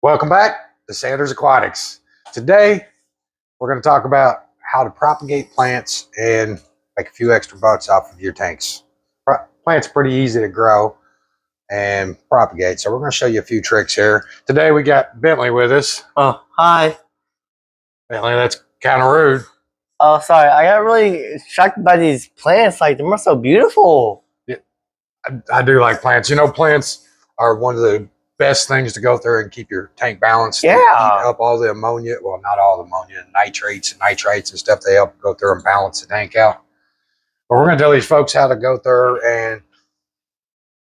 Welcome back to SandersAquatics. Today, we're going to talk about how to propagate plants and make a few extra bucks off of your tanks. Plants are pretty easy to grow and propagate, so we're going to show you a few tricks here. Today, we got Bentley with us. Oh, hi. Bentley, that's kind of rude. Oh, sorry. I got really shocked by these plants. Like, they're so beautiful. Yeah, I do like plants. You know, plants are one of the best things to go through and keep your tank balanced. Yeah. They eat up all the ammonia. Well, not all the ammonia, nitrates and nitrites and stuff. They help go through and balance the tank out. But we're going to tell these folks how to go through and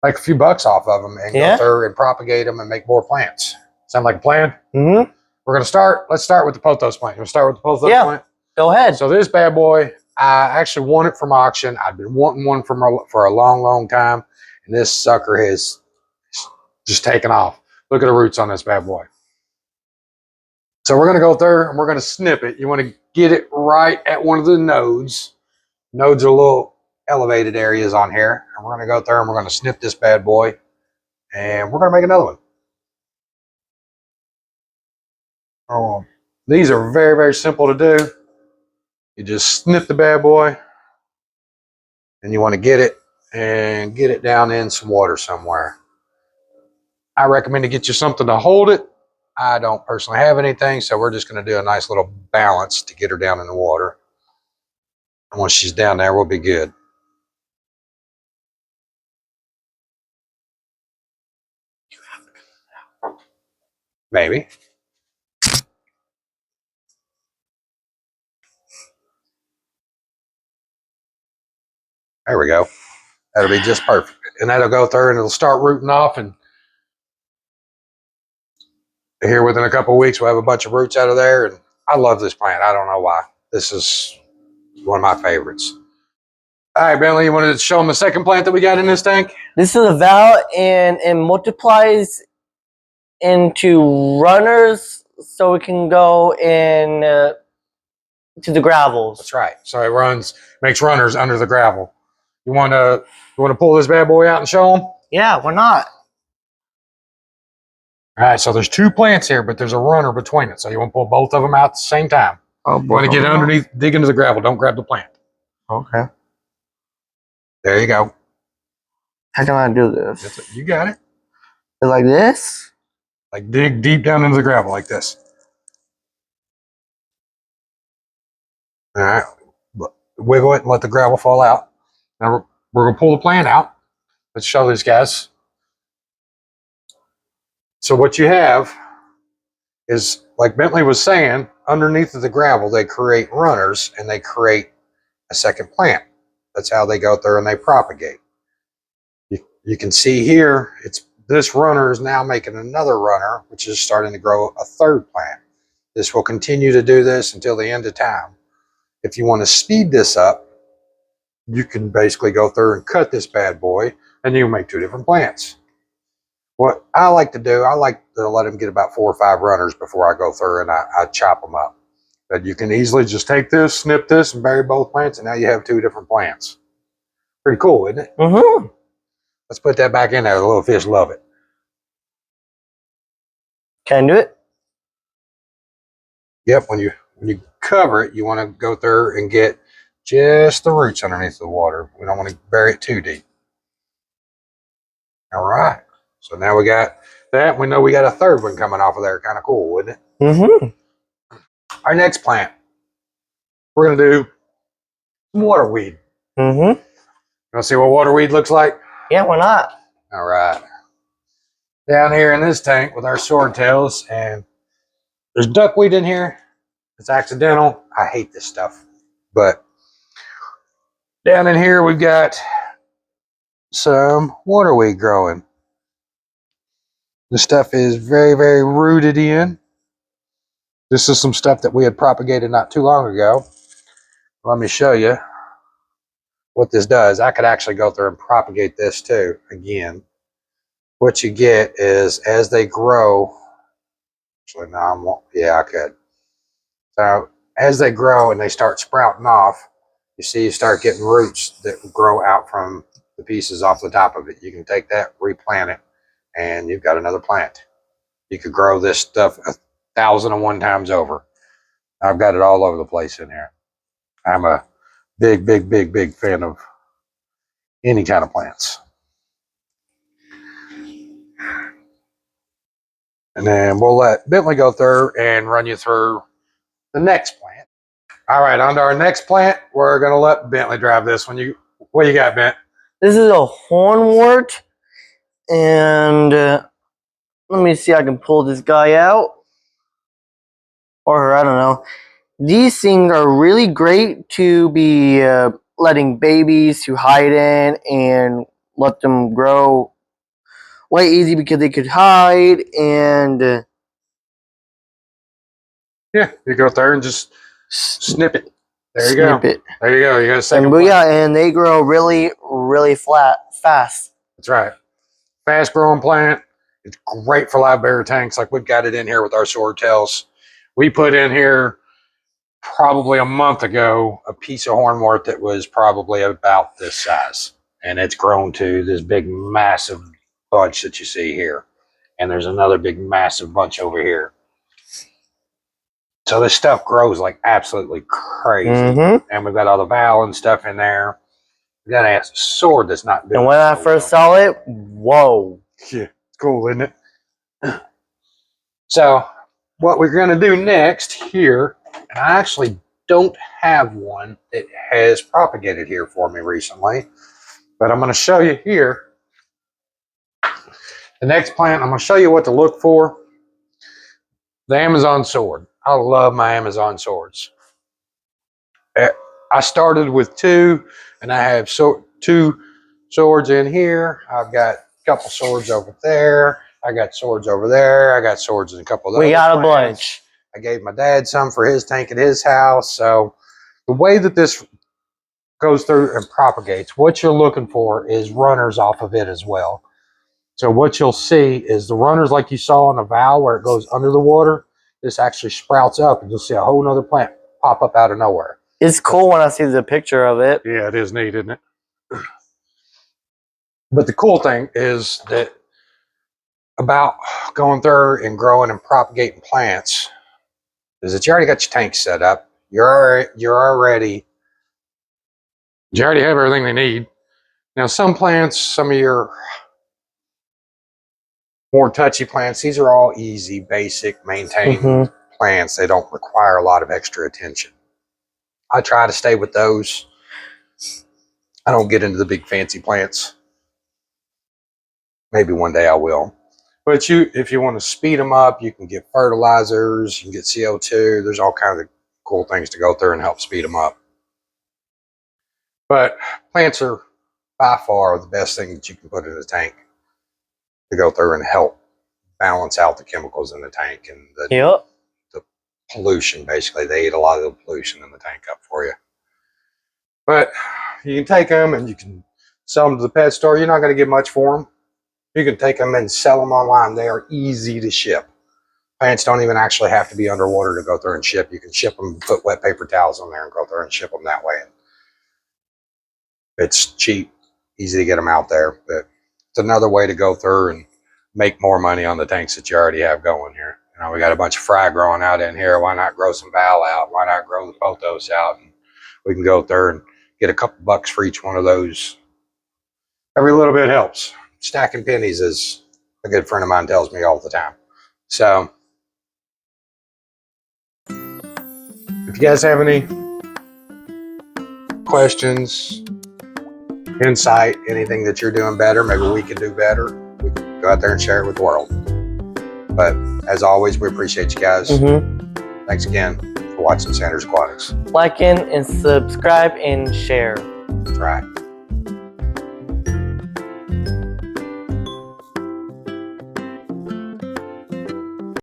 make a few bucks off of them and go through and propagate them and make more plants. Sound like a plan? Mm-hmm. We're going to start. Let's start with the Pto Plant. You want to start with the Pto Plant? Go ahead. So this bad boy, I actually won it from auction. I've been wanting one for a long, long time. And this sucker has just taken off. Look at the roots on this bad boy. So we're going to go through and we're going to snip it. You want to get it right at one of the nodes. Nodes are little elevated areas on here. And we're going to go through and we're going to snip this bad boy. And we're going to make another one. Oh, these are very, very simple to do. You just snip the bad boy. And you want to get it down in some water somewhere. I recommend to get you something to hold it. I don't personally have anything, so we're just going to do a nice little balance to get her down in the water. And once she's down there, we'll be good. Maybe. There we go. That'll be just perfect. And that'll go through and it'll start rooting off. And here within a couple of weeks, we'll have a bunch of roots out of there. And I love this plant. I don't know why. This is one of my favorites. All right, Bentley, you wanted to show them the second plant that we got in this tank? This is a valve, and it multiplies into runners so it can go in to the gravels. That's right. So it makes runners under the gravel. You want to pull this bad boy out and show them? Yeah, why not? All right, so there's two plants here, but there's a runner between it. So you want to pull both of them out at the same time. Oh, you want to get underneath, dig into the gravel. Don't grab the plant. Okay. There you go. How can I do this? You got it. It's like this? Like dig deep down into the gravel like this. All right. Wiggle it and let the gravel fall out. Now we're going to pull the plant out. Let's show these guys. So what you have is, like Bentley was saying, underneath of the gravel, they create runners and they create a second plant. That's how they go through and they propagate. You can see here, this runner is now making another runner, which is starting to grow a third plant. This will continue to do this until the end of time. If you want to speed this up, you can basically go through and cut this bad boy, and you'll make two different plants. What I like to do, I like to let them get about 4 or 5 runners before I go through and I chop them up. But you can easily just take this, snip this, and bury both plants, and now you have 2 different plants. Pretty cool, isn't it? Mm-hmm. Let's put that back in there. The little fish love it. Can I do it? Yep, when you cover it, you want to go through and get just the roots underneath the water. We don't want to bury it too deep. All right. So now we got that. We know we got a third one coming off of there. Kind of cool, wouldn't it? Mm-hmm. Our next plant, we're going to do some waterweed. Mm-hmm. You want to see what waterweed looks like? Yeah, why not? All right. Down here in this tank with our swordtails, and there's duckweed in here. It's accidental. I hate this stuff. But down in here, we've got some waterweed growing. This stuff is very, very rooted in. This is some stuff that we had propagated not too long ago. Let me show you what this does. I could actually go through and propagate this too. Again, what you get is as they grow, actually no, I could. So as they grow and they start sprouting off, you start getting roots that grow out from the pieces off the top of it. You can take that, replant it, and you've got another plant. You could grow this stuff 1,001 times over. I've got it all over the place in here. I'm a big fan of any kind of plants. And then we'll let Bentley go through and run you through the next plant. All right, on to our next plant. We're going to let Bentley drive this one. What you got, Bent? This is a hornwort. And let me see if I can pull this guy out. Or her, I don't know. These things are really great to be letting babies to hide in and let them grow way easy because they could hide and yeah, you go there and just snip it. There you snip go. It. There you go. You got a second plant. Yeah, and they grow really fast. That's right. Fast growing plant. It's great for live bearer tanks. Like we've got it in here with our swordtails. We put in here probably a month ago a piece of hornwort that was probably about this size, and it's grown to this big massive bunch that you see here, and there's another big massive bunch over here. So this stuff grows like absolutely crazy. And we've got all the valve and stuff in there. We got a sword that's not doing. And when I first saw it, whoa. Yeah, it's cool, isn't it? So what we're going to do next here, and I actually don't have one that has propagated here for me recently, but I'm going to show you here. The next plant, I'm going to show you what to look for. The Amazon sword. I love my Amazon swords. I started with 2, and I have 2 swords in here. I've got a couple swords over there. I got swords over there. I got swords in a couple of those. We got a bunch. I gave my dad some for his tank at his house. So the way that this goes through and propagates, what you're looking for is runners off of it as well. So what you'll see is the runners like you saw in the valve where it goes under the water. This actually sprouts up and you'll see a whole nother plant pop up out of nowhere. It's cool when I see the picture of it. Yeah, it is neat, isn't it? But the cool thing is that about going through and growing and propagating plants is that you already got your tank set up. You already have everything they need. Now, some plants, some of your more touchy plants, these are all easy, basic, maintained plants. They don't require a lot of extra attention. I try to stay with those. I don't get into the big fancy plants. Maybe one day I will. But if you want to speed them up, you can get fertilizers, you can get CO2. There's all kinds of cool things to go through and help speed them up. But plants are by far the best thing that you can put in a tank to go through and help balance out the chemicals in the tank and the pollution. Basically, they eat a lot of the pollution in the tank up for you. But you can take them and you can sell them to the pet store. You're not going to get much for them. You can take them and sell them online. They are easy to ship. Plants don't even actually have to be underwater to go through and ship. You can ship them, put wet paper towels on there and go through and ship them that way. It's cheap, easy to get them out there, but it's another way to go through and make more money on the tanks that you already have going here. You know, we got a bunch of fry growing out in here. Why not grow some val out? Why not grow the pothos out? And we can go through and get a couple bucks for each one of those. Every little bit helps. Stacking pennies, as a good friend of mine tells me all the time. So if you guys have any questions, insight, anything that you're doing better, maybe we can do better, we can go out there and share it with the world. But as always, we appreciate you guys. Thanks again for watching SandersAquatics. Like and subscribe and share. That's right.